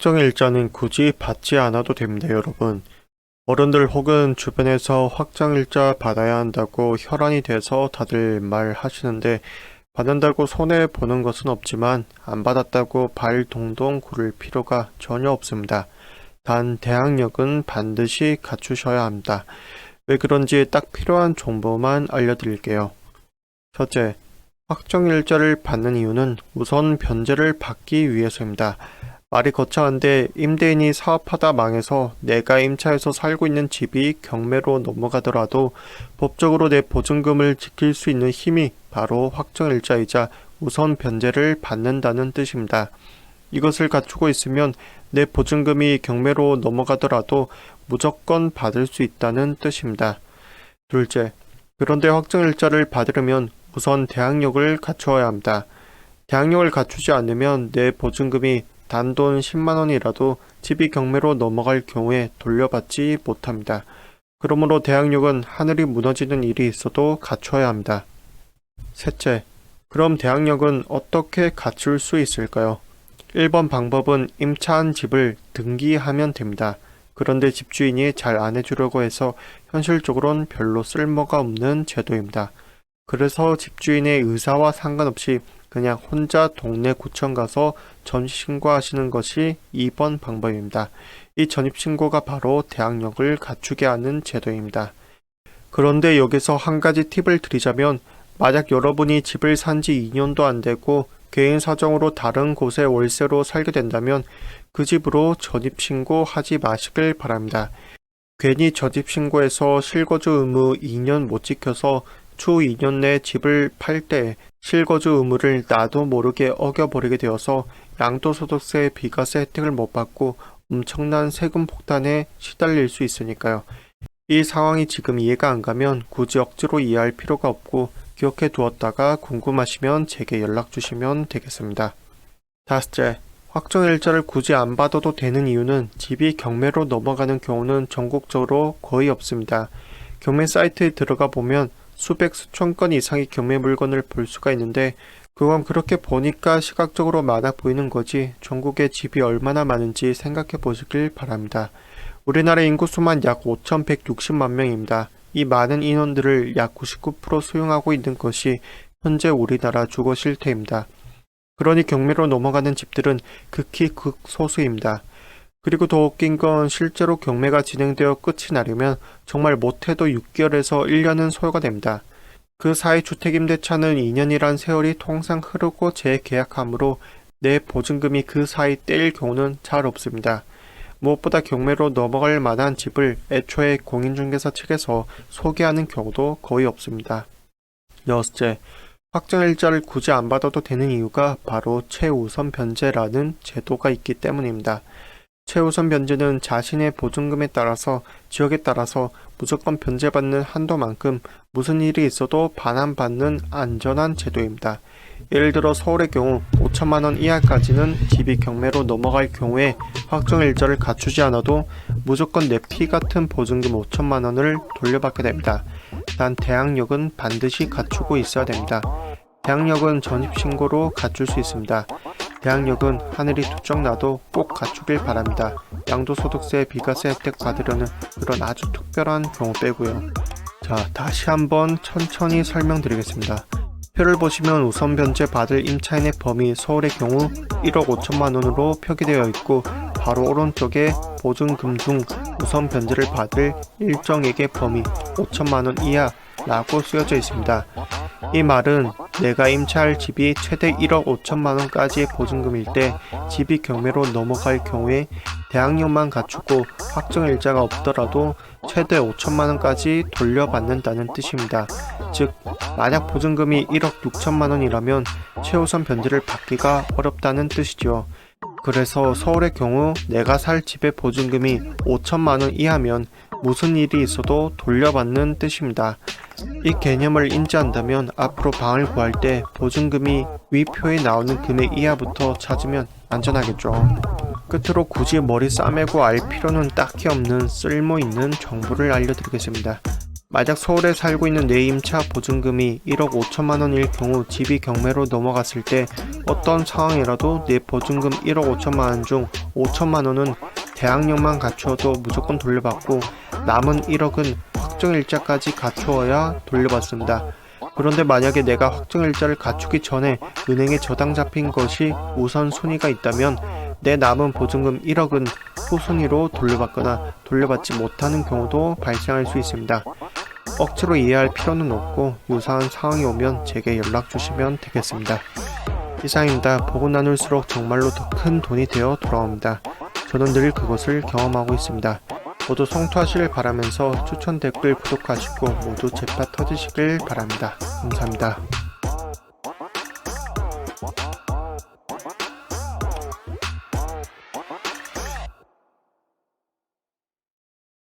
확정일자는 굳이 받지 않아도 됩니다, 여러분. 어른들 혹은 주변에서 확정일자 받아야 한다고 혈안이 돼서 다들 말하시는데, 받는다고 손해보는 것은 없지만 안 받았다고 발 동동 구를 필요가 전혀 없습니다. 단 대항력은 반드시 갖추셔야 합니다. 왜 그런지 딱 필요한 정보만 알려드릴게요. 첫째, 확정일자를 받는 이유는 우선 변제를 받기 위해서입니다. 말이 거창한데 임대인이 사업하다 망해서 내가 임차해서 살고 있는 집이 경매로 넘어가더라도 법적으로 내 보증금을 지킬 수 있는 힘이 바로 확정일자이자 우선 변제를 받는다는 뜻입니다. 이것을 갖추고 있으면 내 보증금이 경매로 넘어가더라도 무조건 받을 수 있다는 뜻입니다. 둘째, 그런데 확정일자를 받으려면 우선 대항력을 갖추어야 합니다. 대항력을 갖추지 않으면 내 보증금이 단돈 10만원이라도 집이 경매로 넘어갈 경우에 돌려받지 못합니다. 그러므로 대항력은 하늘이 무너지는 일이 있어도 갖춰야 합니다. 셋째, 그럼 대항력은 어떻게 갖출 수 있을까요? 1번 방법은 임차한 집을 등기하면 됩니다. 그런데 집주인이 잘 안 해주려고 해서 현실적으로는 별로 쓸모가 없는 제도입니다. 그래서 집주인의 의사와 상관없이 그냥 혼자 동네 구청 가서 전입신고하시는 것이 2번 방법입니다. 이 전입신고가 바로 대항력을 갖추게 하는 제도입니다. 그런데 여기서 한 가지 팁을 드리자면, 만약 여러분이 집을 산 지 2년도 안 되고 개인 사정으로 다른 곳에 월세로 살게 된다면 그 집으로 전입신고하지 마시길 바랍니다. 괜히 전입신고해서 실거주 의무 2년 못 지켜서 추후 2년 내 집을 팔 때 실거주 의무를 나도 모르게 어겨버리게 되어서 양도소득세 비과세 혜택을 못 받고 엄청난 세금 폭탄에 시달릴 수 있으니까요. 이 상황이 지금 이해가 안 가면 굳이 억지로 이해할 필요가 없고 기억해 두었다가 궁금하시면 제게 연락 주시면 되겠습니다. 다섯째, 확정일자를 굳이 안 받아도 되는 이유는 집이 경매로 넘어가는 경우는 전국적으로 거의 없습니다. 경매 사이트에 들어가 보면 수백 수천 건 이상의 경매 물건을 볼 수가 있는데, 그건 그렇게 보니까 시각적으로 많아 보이는 거지 전국에 집이 얼마나 많은지 생각해 보시길 바랍니다. 우리나라 인구수만 약 5,160만 명입니다. 이 많은 인원들을 약 99% 수용하고 있는 것이 현재 우리나라 주거 실태입니다. 그러니 경매로 넘어가는 집들은 극히 극소수입니다. 그리고 더 웃긴 건 실제로 경매가 진행되어 끝이 나려면 정말 못해도 6개월에서 1년은 소요가 됩니다. 그 사이 주택임대차는 2년이란 세월이 통상 흐르고 재계약하므로 내 보증금이 그 사이 떼일 경우는 잘 없습니다. 무엇보다 경매로 넘어갈 만한 집을 애초에 공인중개사 측에서 소개하는 경우도 거의 없습니다. 여섯째, 확정일자를 굳이 안 받아도 되는 이유가 바로 최우선 변제라는 제도가 있기 때문입니다. 최우선 변제는 자신의 보증금에 따라서 지역에 따라서 무조건 변제받는 한도만큼 무슨 일이 있어도 반환받는 안전한 제도입니다. 예를 들어 서울의 경우 5천만원 이하까지는 집이 경매로 넘어갈 경우에 확정일자를 갖추지 않아도 무조건 내 피 같은 보증금 5천만원을 돌려받게 됩니다. 단 대항력은 반드시 갖추고 있어야 됩니다. 대항력은 전입신고로 갖출 수 있습니다. 대항력은 하늘이 투쩍 나도 꼭 갖추길 바랍니다. 양도소득세 비과세 혜택 받으려는 그런 아주 특별한 경우 빼고요. 자, 다시 한번 천천히 설명드리겠습니다. 표를 보시면 우선 변제 받을 임차인의 범위 서울의 경우 1억 5천만원으로 표기되어 있고, 바로 오른쪽에 보증금 중 우선 변제를 받을 일정액의 범위 5천만원 이하 라고 쓰여져 있습니다. 이 말은 내가 임차할 집이 최대 1억 5천만원까지의 보증금일 때 집이 경매로 넘어갈 경우에 대항력만 갖추고 확정일자가 없더라도 최대 5천만원까지 돌려받는다는 뜻입니다. 즉, 만약 보증금이 1억 6천만원이라면 최우선 변제를 받기가 어렵다는 뜻이죠. 그래서 서울의 경우 내가 살 집의 보증금이 5천만원 이하면 무슨 일이 있어도 돌려받는 뜻입니다. 이 개념을 인지한다면 앞으로 방을 구할 때 보증금이 위 표에 나오는 금액 이하부터 찾으면 안전하겠죠. 끝으로 굳이 머리 싸매고 알 필요는 딱히 없는 쓸모있는 정보를 알려드리겠습니다. 만약 서울에 살고 있는 내 임차 보증금이 1억 5천만 원일 경우 집이 경매로 넘어갔을 때 어떤 상황이라도 내 보증금 1억 5천만 원 중 5천만 원은 대항력만 갖추어도 무조건 돌려받고 남은 1억은 확정일자까지 갖추어야 돌려받습니다. 그런데 만약에 내가 확정일자를 갖추기 전에 은행에 저당 잡힌 것이 우선순위가 있다면 내 남은 보증금 1억은 후순위로 돌려받거나 돌려받지 못하는 경우도 발생할 수 있습니다. 억지로 이해할 필요는 없고 유사한 상황이 오면 제게 연락 주시면 되겠습니다. 이상입니다. 보고 나눌수록 정말로 더 큰 돈이 되어 돌아옵니다. 저는 늘 그것을 경험하고 있습니다. 모두 성투하시길 바라면서 추천 댓글 구독하시고 모두 제파 터지시길 바랍니다. 감사합니다.